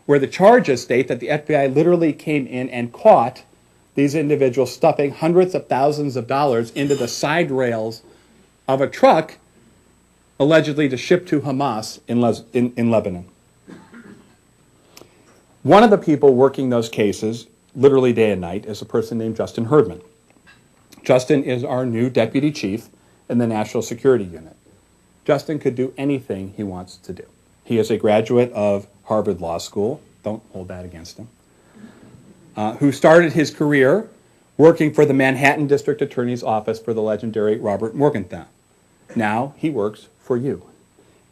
where the charges state that the FBI literally came in and caught these individuals stuffing hundreds of thousands of dollars into the side rails of a truck allegedly to ship to Hamas in Lebanon. One of the people working those cases, literally day and night, is a person named Justin Herdman. Justin is our new deputy chief in the National Security Unit. Justin could do anything he wants to do. He is a graduate of Harvard Law School, don't hold that against him, who started his career working for the Manhattan District Attorney's Office for the legendary Robert Morgenthau. Now he works for you,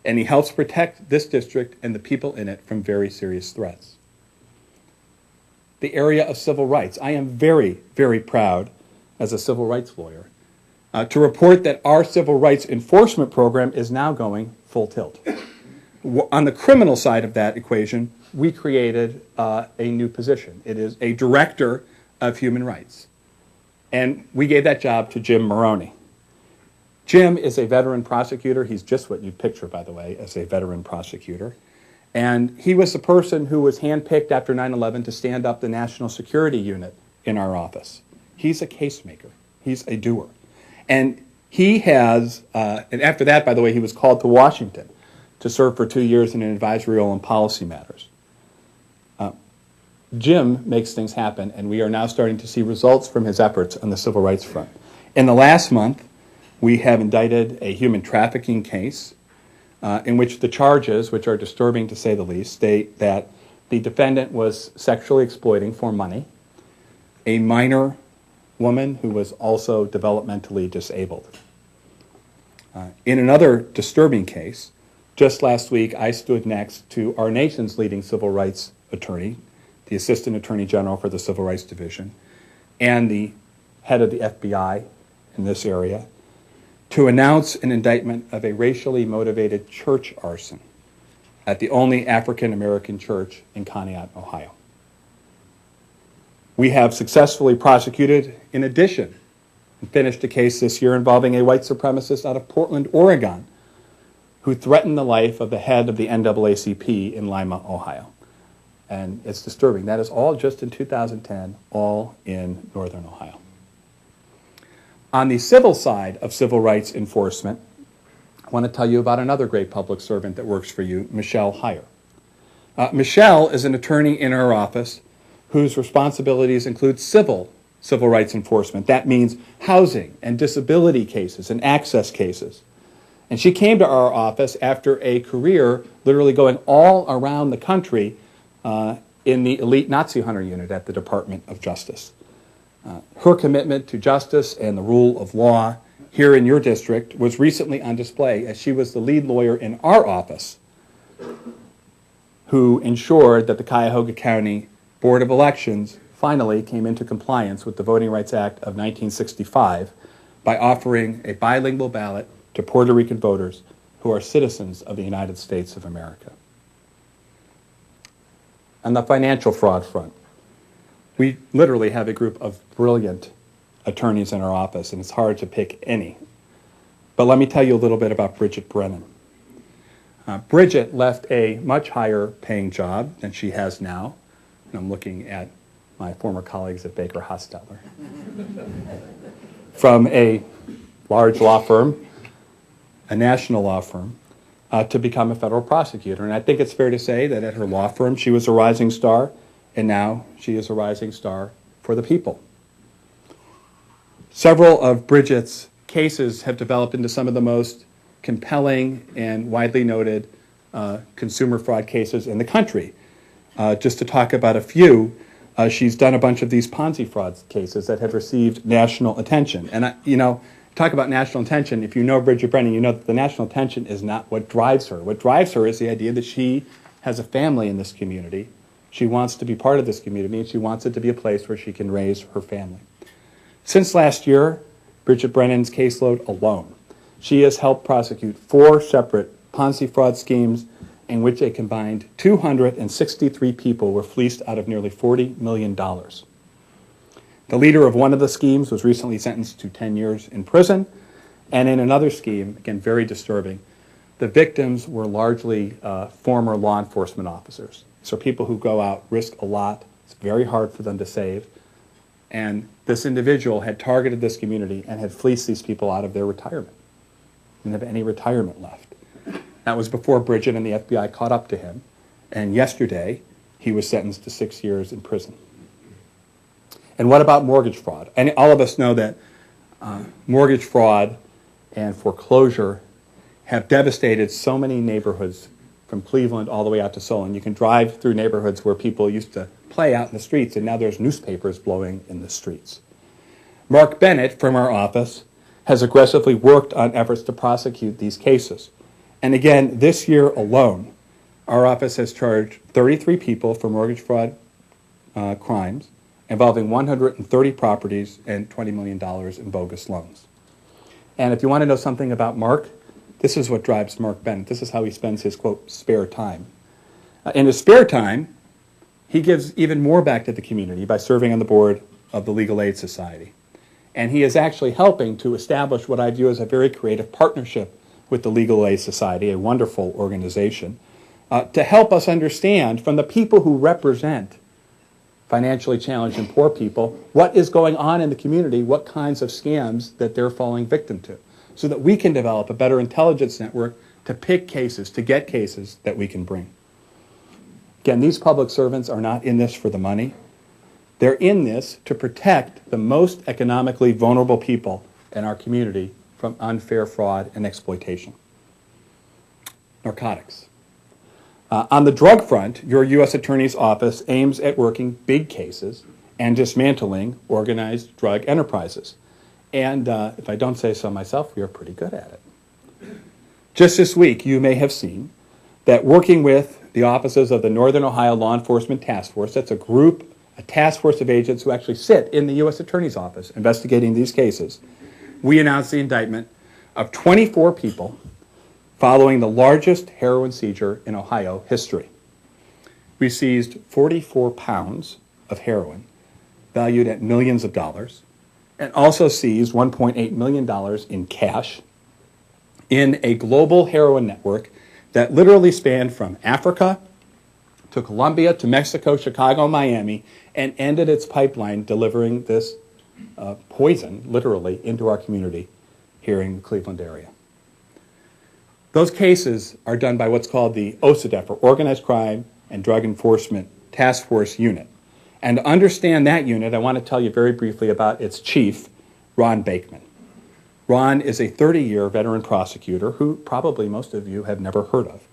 and he helps protect this district and the people in it from very serious threats. The area of civil rights. I am very, very proud as a civil rights lawyer to report that our civil rights enforcement program is now going full tilt. On the criminal side of that equation, we created a new position. It is a director of human rights. And we gave that job to Jim Maroney. Jim is a veteran prosecutor. He's just what you'd picture, by the way, as a veteran prosecutor. And he was the person who was handpicked after 9/11 to stand up the National Security Unit in our office. He's a case maker. He's a doer. And he has, and after that, by the way, he was called to Washington to serve for 2 years in an advisory role on policy matters. Jim makes things happen, and we are now starting to see results from his efforts on the civil rights front. In the last month, we have indicted a human trafficking case in which the charges, which are disturbing to say the least, state that the defendant was sexually exploiting for money a minor woman who was also developmentally disabled. In another disturbing case, just last week I stood next to our nation's leading civil rights attorney, the Assistant Attorney General for the Civil Rights Division, and the head of the FBI in this area, to announce an indictment of a racially motivated church arson at the only African-American church in Conneaut, Ohio. We have successfully prosecuted, in addition, and finished a case this year involving a white supremacist out of Portland, Oregon, who threatened the life of the head of the NAACP in Lima, Ohio. And it's disturbing. That is all just in 2010, all in northern Ohio. On the civil side of civil rights enforcement, I want to tell you about another great public servant that works for you, Michelle Heyer. Michelle is an attorney in our office whose responsibilities include civil rights enforcement. That means housing and disability cases and access cases. And she came to our office after a career literally going all around the country in the elite Nazi hunter unit at the Department of Justice. Her commitment to justice and the rule of law here in your district was recently on display as she was the lead lawyer in our office who ensured that the Cuyahoga County Board of Elections finally came into compliance with the Voting Rights Act of 1965 by offering a bilingual ballot to Puerto Rican voters who are citizens of the United States of America. On the financial fraud front, we literally have a group of brilliant attorneys in our office, and it's hard to pick any. But let me tell you a little bit about Bridget Brennan. Bridget left a much higher paying job than she has now. And I'm looking at my former colleagues at Baker Hostetler. From a large law firm, a national law firm, to become a federal prosecutor. And I think it's fair to say that at her law firm she was a rising star, and now she is a rising star for the people. Several of Bridget's cases have developed into some of the most compelling and widely noted consumer fraud cases in the country. Just to talk about a few, she's done a bunch of these Ponzi fraud cases that have received national attention. And, talk about national attention. If you know Bridget Brennan, you know that the national attention is not what drives her. What drives her is the idea that she has a family in this community. She wants to be part of this community, and she wants it to be a place where she can raise her family. Since last year, Bridget Brennan's caseload alone, she has helped prosecute 4 separate Ponzi fraud schemes in which a combined 263 people were fleeced out of nearly $40 million. The leader of one of the schemes was recently sentenced to 10 years in prison, and in another scheme, again very disturbing, the victims were largely former law enforcement officers. These are people who go out, risk a lot. It's very hard for them to save. And this individual had targeted this community and had fleeced these people out of their retirement. Didn't have any retirement left. That was before Bridget and the FBI caught up to him. And yesterday, he was sentenced to 6 years in prison. And what about mortgage fraud? And all of us know that mortgage fraud and foreclosure have devastated so many neighborhoods from Cleveland all the way out to Solon. You can drive through neighborhoods where people used to play out in the streets, and now there's newspapers blowing in the streets. Mark Bennett from our office has aggressively worked on efforts to prosecute these cases. And again, this year alone, our office has charged 33 people for mortgage fraud crimes involving 130 properties and $20 million in bogus loans. And if you want to know something about Mark, this is what drives Mark Bennett. This is how he spends his, quote, spare time. In his spare time, he gives even more back to the community by serving on the board of the Legal Aid Society. And he is actually helping to establish what I view as a very creative partnership with the Legal Aid Society, a wonderful organization, to help us understand from the people who represent financially challenged and poor people what is going on in the community, what kinds of scams that they're falling victim to, so that we can develop a better intelligence network to pick cases, to get cases that we can bring. Again, these public servants are not in this for the money. They're in this to protect the most economically vulnerable people in our community from unfair fraud and exploitation. Narcotics. On the drug front, your U.S. Attorney's Office aims at working big cases and dismantling organized drug enterprises. And if I don't say so myself, we are pretty good at it. Just this week, you may have seen that working with the offices of the Northern Ohio Law Enforcement Task Force, that's a group, a task force of agents who actually sit in the U.S. Attorney's Office investigating these cases, we announced the indictment of 24 people following the largest heroin seizure in Ohio history. We seized 44 pounds of heroin, valued at millions of dollars, and also seized $1.8 million in cash in a global heroin network that literally spanned from Africa to Colombia to Mexico, Chicago, Miami, and ended its pipeline delivering this poison, literally, into our community here in the Cleveland area. Those cases are done by what's called the OCDEF, or Organized Crime and Drug Enforcement Task Force Unit. And to understand that unit, I want to tell you very briefly about its chief, Ron Bakeman. Ron is a 30-year veteran prosecutor who probably most of you have never heard of.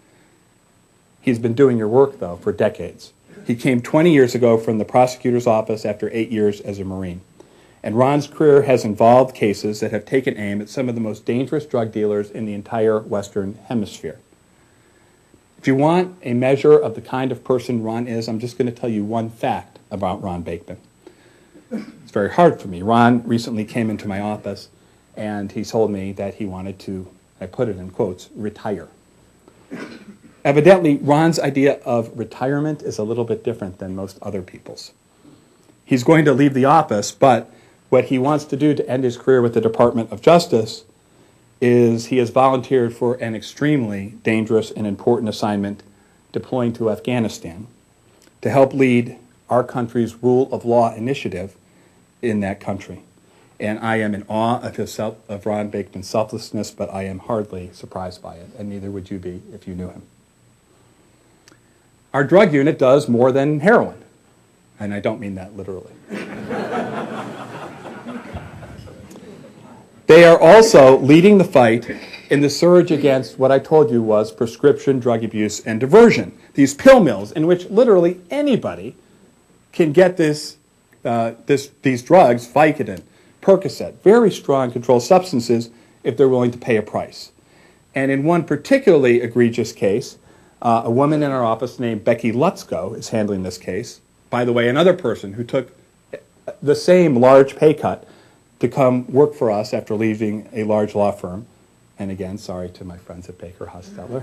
He's been doing your work, though, for decades. He came 20 years ago from the prosecutor's office after 8 years as a Marine. And Ron's career has involved cases that have taken aim at some of the most dangerous drug dealers in the entire Western Hemisphere. If you want a measure of the kind of person Ron is, I'm just going to tell you one fact about Ron Bakeman. It's very hard for me. Ron recently came into my office and he told me that he wanted to, I put it in quotes, retire. Evidently, Ron's idea of retirement is a little bit different than most other people's. He's going to leave the office, but what he wants to do to end his career with the Department of Justice is he has volunteered for an extremely dangerous and important assignment deploying to Afghanistan to help lead our country's rule of law initiative in that country. And I am in awe of Ron Bakeman's selflessness, but I am hardly surprised by it, and neither would you be if you knew him. Our drug unit does more than heroin, and I don't mean that literally. They are also leading the fight in the surge against what I told you was prescription drug abuse and diversion. These pill mills in which literally anybody can get these drugs, Vicodin, Percocet, very strong controlled substances if they're willing to pay a price. And in one particularly egregious case, a woman in our office named Becky Lutzko is handling this case. By the way, another person who took the same large pay cut to come work for us after leaving a large law firm. And again, sorry to my friends at Baker Hostetler.